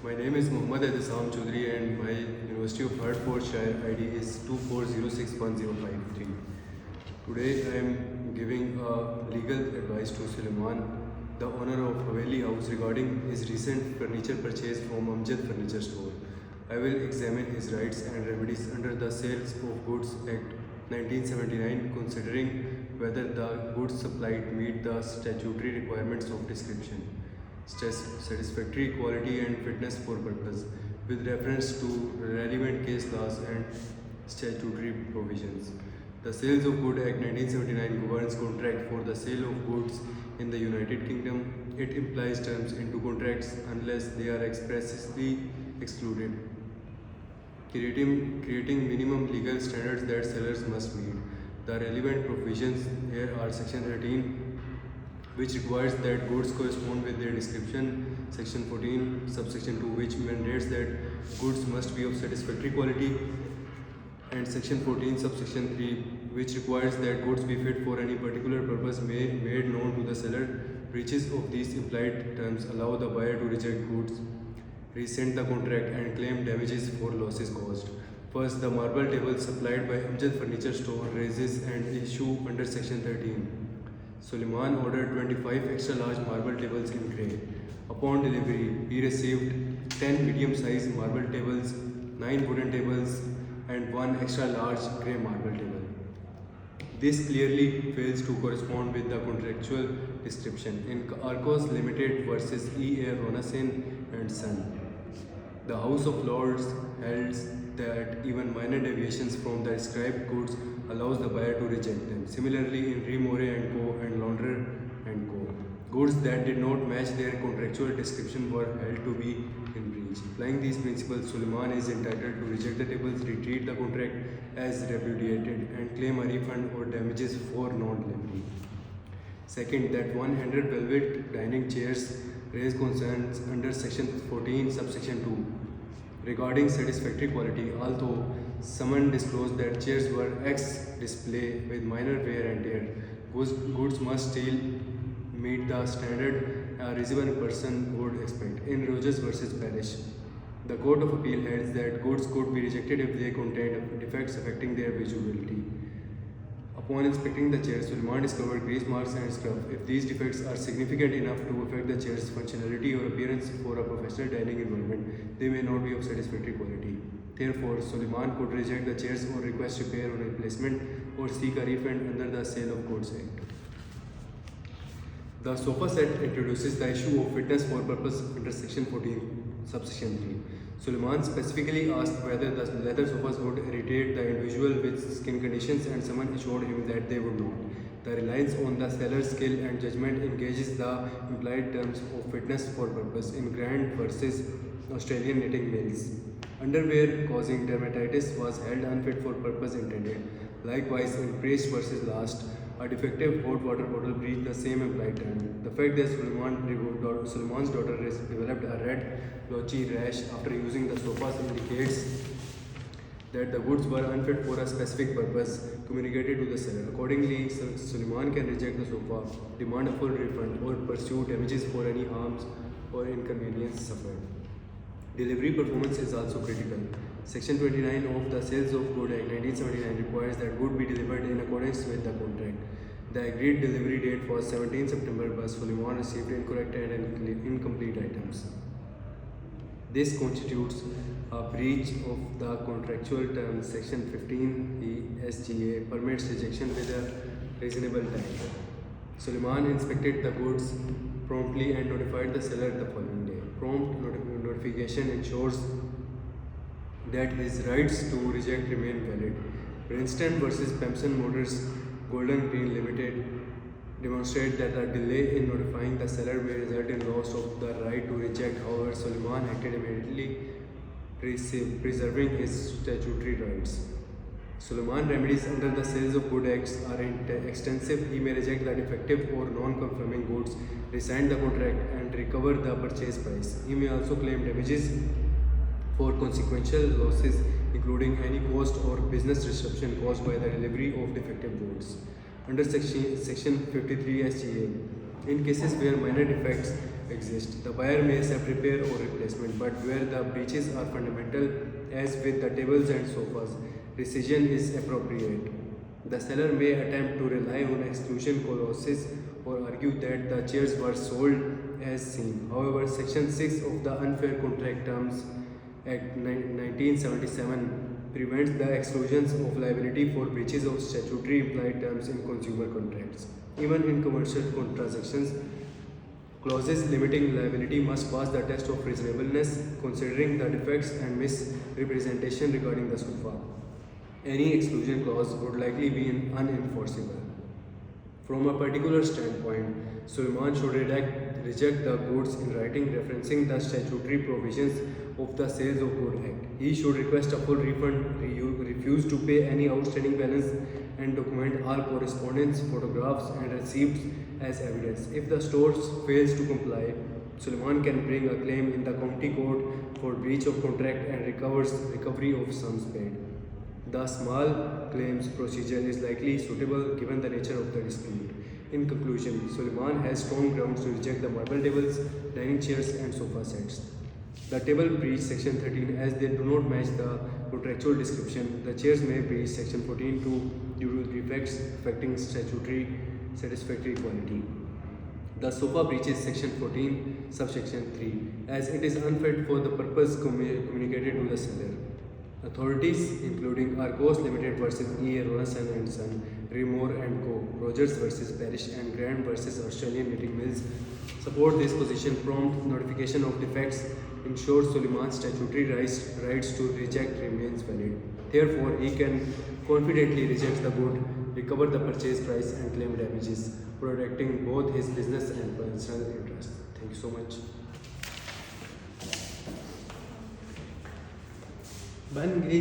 My name is Mohammad Adisam Choudhury and my University of Hertfordshire ID is 24061053. Today I am giving legal advice to Suleiman, the owner of Haveli House, regarding his recent furniture purchase from Amjad Furniture Store. I will examine his rights and remedies under the Sales of Goods Act 1979, considering whether the goods supplied meet the statutory requirements of description, satisfactory quality and fitness for purpose, with reference to relevant case laws and statutory provisions. The Sales of Goods Act 1979 governs contract for the sale of goods in the United Kingdom. It implies terms into contracts unless they are expressly excluded, creating minimum legal standards that sellers must meet. The relevant provisions here are Section 13, which requires that goods correspond with their description, Section 14, subsection 2, which mandates that goods must be of satisfactory quality, and Section 14, subsection 3, which requires that goods be fit for any particular purpose made known to the seller. Breaches of these implied terms allow the buyer to reject goods, rescind the contract, and claim damages for losses caused. First, the marble table supplied by Amjad Furniture Store raises an issue under Section 13. Suleiman ordered 25 extra large marble tables in grey. Upon delivery, he received 10 medium-sized marble tables, 9 wooden tables, and 1 extra large grey marble table. This clearly fails to correspond with the contractual description. In Arcos Limited versus E.A. Ronasen and Son, the House of Lords held that even minor deviations from the described goods allows the buyer to reject them. Similarly, in Remore & Co. and Laundrer & Co., goods that did not match their contractual description were held to be in breach. Applying these principles, Suleiman is entitled to reject the tables, retreat the contract as repudiated, and claim a refund or damages for non-delivery. Second, that one-handed velvet dining chairs raise concerns under Section 14, subsection 2 regarding satisfactory quality. Although someone disclosed that chairs were ex-display with minor wear and tear, goods must still meet the standard a reasonable person would expect. In Rogers versus Parish, the Court of Appeal held that goods could be rejected if they contained defects affecting their visibility. Upon inspecting the chair, Suleiman discovered grease marks and scuff. If these defects are significant enough to affect the chair's functionality or appearance for a professional dining environment, they may not be of satisfactory quality. Therefore, Suleiman could reject the chairs or request repair or replacement or seek a refund under the Sale of Goods Act. The sofa set introduces the issue of fitness for purpose under Section 14, subsection 3. Suleiman specifically asked whether the leather sofas would irritate the individual with skin conditions, and someone assured him that they would not. The reliance on the seller's skill and judgment engages the implied terms of fitness for purpose in Grant versus Australian Knitting Mills. Underwear causing dermatitis was held unfit for purpose intended. Likewise, in Priest versus Last, a defective hot water bottle breached the same implied term. The fact that Suleiman's daughter developed a red, blotchy rash after using the sofas indicates that the goods were unfit for a specific purpose communicated to the seller. Accordingly, Suleiman can reject the sofa, demand a full refund, or pursue damages for any harms or inconvenience suffered. Delivery performance is also critical. Section 29 of the Sales of Goods Act 1979 requires that goods be delivered in accordance with the contract. The agreed delivery date was 17 September, but Suleiman received incorrect and incomplete items. This constitutes a breach of the contractual terms. Section 15 SGA permits rejection with a reasonable time. Suleiman inspected the goods promptly and notified the seller the following day. Prompt notification ensures that his rights to reject remain valid. Princeton versus Pemson Motors Golden Green Limited demonstrate that a delay in notifying the seller may result in loss of the right to reject. However, Suleiman acted immediately, preserving his statutory rights. Suleiman remedies under the Sales of Goods Acts are extensive. He may reject the defective or non-conforming goods, rescind the contract, and recover the purchase price. He may also claim damages for consequential losses, including any cost or business disruption caused by the delivery of defective goods. Under Section 53 SGA, in cases where minor defects exist. The buyer may accept repair or replacement, but where the breaches are fundamental, as with the tables and sofas, rescission is appropriate. The seller may attempt to rely on exclusion clauses or argue that the chairs were sold as seen. However, Section 6 of the Unfair Contract Terms Act 1977 prevents the exclusions of liability for breaches of statutory implied terms in consumer contracts. Even in commercial transactions, clauses limiting liability must pass the test of reasonableness, considering the defects and misrepresentation regarding the sofa. Any exclusion clause would likely be unenforceable. From a particular standpoint, Suleiman should reject the goods in writing referencing the statutory provisions of the Sales of Goods Act. He should request a full refund, refuse to pay any outstanding balance, and document all correspondence, photographs, and receipts as evidence. If the store fails to comply, Suleiman can bring a claim in the county court for breach of contract and recovery of sums paid. The small claims procedure is likely suitable given the nature of the dispute. In conclusion, Suleiman has strong grounds to reject the marble tables, dining chairs, and sofa sets. The table breach Section 13 as they do not match the contractual description. The chairs may breach Section 14 due to defects affecting statutory satisfactory quality. The sofa breaches Section 14, subsection 3, as it is unfit for the purpose communicated to the seller. Authorities, including Arcos Limited versus E.A. Ronson and Son, Remore and Co., Rogers versus Parrish, and Grant versus Australian Knitting Mills, support this position. Prompt notification of defects ensures Suleiman's statutory rights to reject remains valid. Therefore, he can confidently reject the good, recover the purchase price, and claim damages, protecting both his business and personal interests. Thank you so much. बन गई